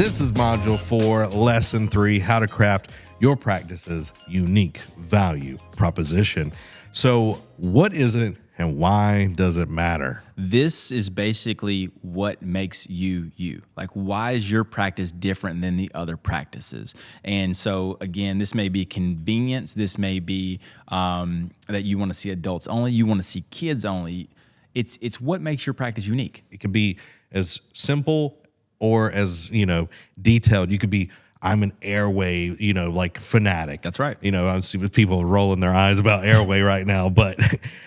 This is Module 4, Lesson 3, How to Craft Your Practice's Unique Value Proposition. So what is it and why does it matter? This is basically what makes you you. Like, why is your practice different than the other practices? And so, again, this may be convenience. This may be that you want to see adults only. You want to see kids only. It's what makes your practice unique. It could be as simple or as, detailed. You could be, I'm an airway, like fanatic. That's right. I see people rolling their eyes about airway right now, but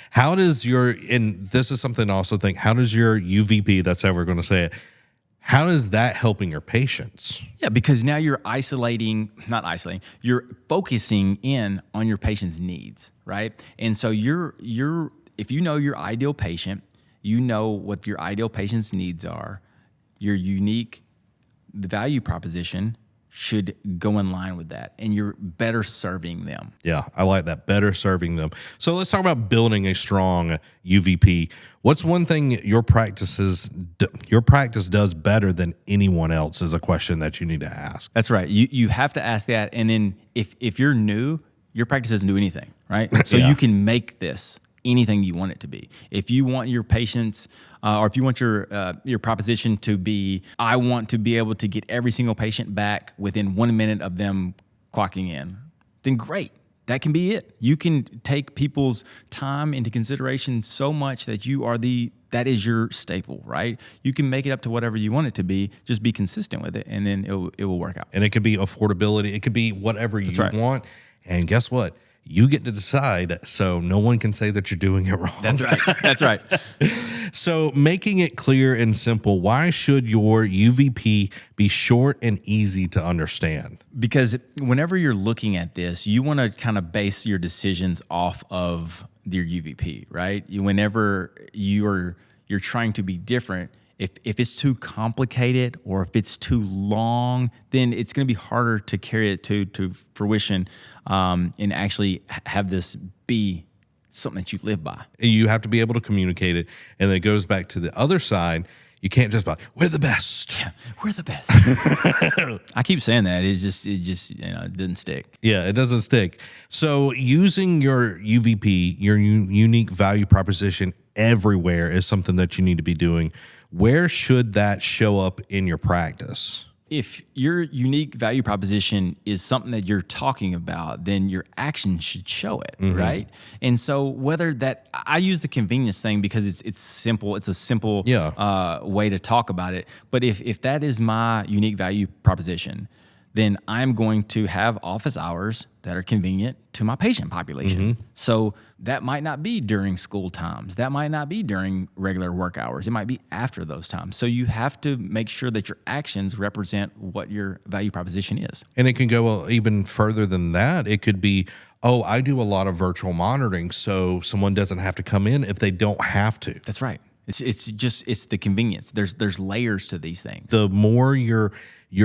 how does and this is something I also think, how does your UVP, that's how we're going to say it, how is that helping your patients? Yeah, because now you're you're focusing in on your patient's needs, right? And so if you know your ideal patient, you know what your ideal patient's needs are, the value proposition should go in line with that, and you're better serving them. Yeah, I like that, better serving them. So let's talk about building a strong UVP. What's one thing your practice does better than anyone else is a question that you need to ask. That's right. You have to ask that, and then if you're new, your practice doesn't do anything, right? So you can make this anything you want it to be. If you want your patients, or if you want your proposition to be, I want to be able to get every single patient back within 1 minute of them clocking in, then great. That can be it. You can take people's time into consideration so much that that is your staple, right? You can make it up to whatever you want it to be. Just be consistent with it, and then it will work out. And it could be affordability. It could be whatever you want. And guess what? You get to decide, so no one can say that you're doing it wrong. That's right. That's right. So making it clear and simple, why should your UVP be short and easy to understand? Because whenever you're looking at this, you want to kind of base your decisions off of your UVP, right? Whenever you're trying to be different, if it's too complicated or if it's too long, then it's going to be harder to carry it to fruition and actually have this be something that you live by. You have to be able to communicate it. And then it goes back to the other side. You can't just be, we're the best. Yeah, we're the best. I keep saying that. It just it doesn't stick. Yeah, it doesn't stick. So using your UVP, your unique value proposition everywhere is something that you need to be doing. Where should that show up in your practice? If your unique value proposition is something that you're talking about, then your action should show it, right? And so I use the convenience thing because it's simple. It's a simple way to talk about it. But if that is my unique value proposition, then I'm going to have office hours that are convenient to my patient population. So that might not be during school times. That might not be during regular work hours. It might be after those times. So you have to make sure that your actions represent what your value proposition is. And it can go even further than that. It could be, I do a lot of virtual monitoring, so someone doesn't have to come in if they don't have to. That's right. It's the convenience. There's layers to these things. The more you're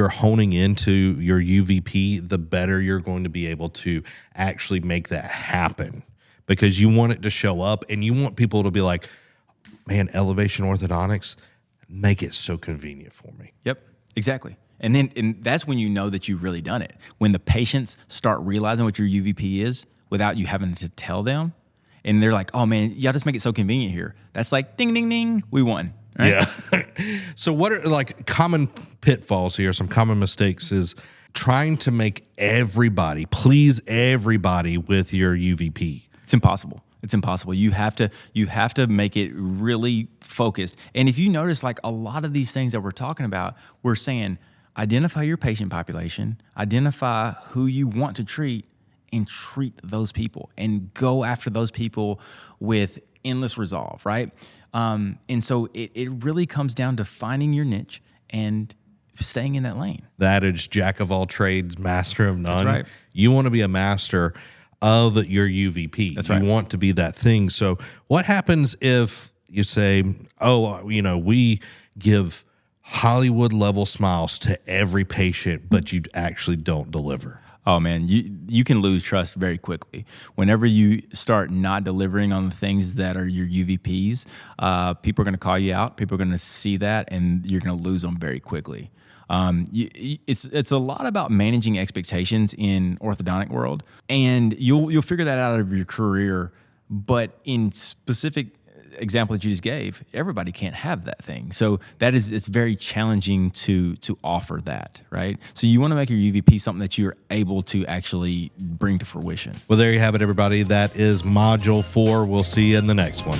honing into your UVP, the better you're going to be able to actually make that happen, because you want it to show up and you want people to be like, man, Elevation Orthodontics, make it so convenient for me. Yep, exactly. And that's when you know that you've really done it. When the patients start realizing what your UVP is without you having to tell them, and they're like, oh man, y'all just make it so convenient here. That's like, ding, ding, ding, we won. Right? Yeah. So what are like common pitfalls here? Some common mistakes is trying to make please everybody with your UVP. It's impossible. It's impossible. You have to make it really focused. And if you notice, like a lot of these things that we're talking about, we're saying, identify your patient population, identify who you want to treat, and treat those people and go after those people with endless resolve, right? And so it really comes down to finding your niche and staying in that lane. The adage, jack of all trades, master of none. That's right. You want to be a master of your UVP. That's right. You want to be that thing. So what happens if you say, we give Hollywood level smiles to every patient, but you actually don't deliver? Oh man, you can lose trust very quickly. Whenever you start not delivering on the things that are your UVPs, people are going to call you out. People are going to see that, and you're going to lose them very quickly. It's a lot about managing expectations in orthodontic world, and you'll figure that out of your career. But in specific example that you just gave, everybody can't have that thing. So it's very challenging to offer that, right? So you want to make your UVP something that you're able to actually bring to fruition. Well, there you have it, everybody. That is module 4. We'll see you in the next one.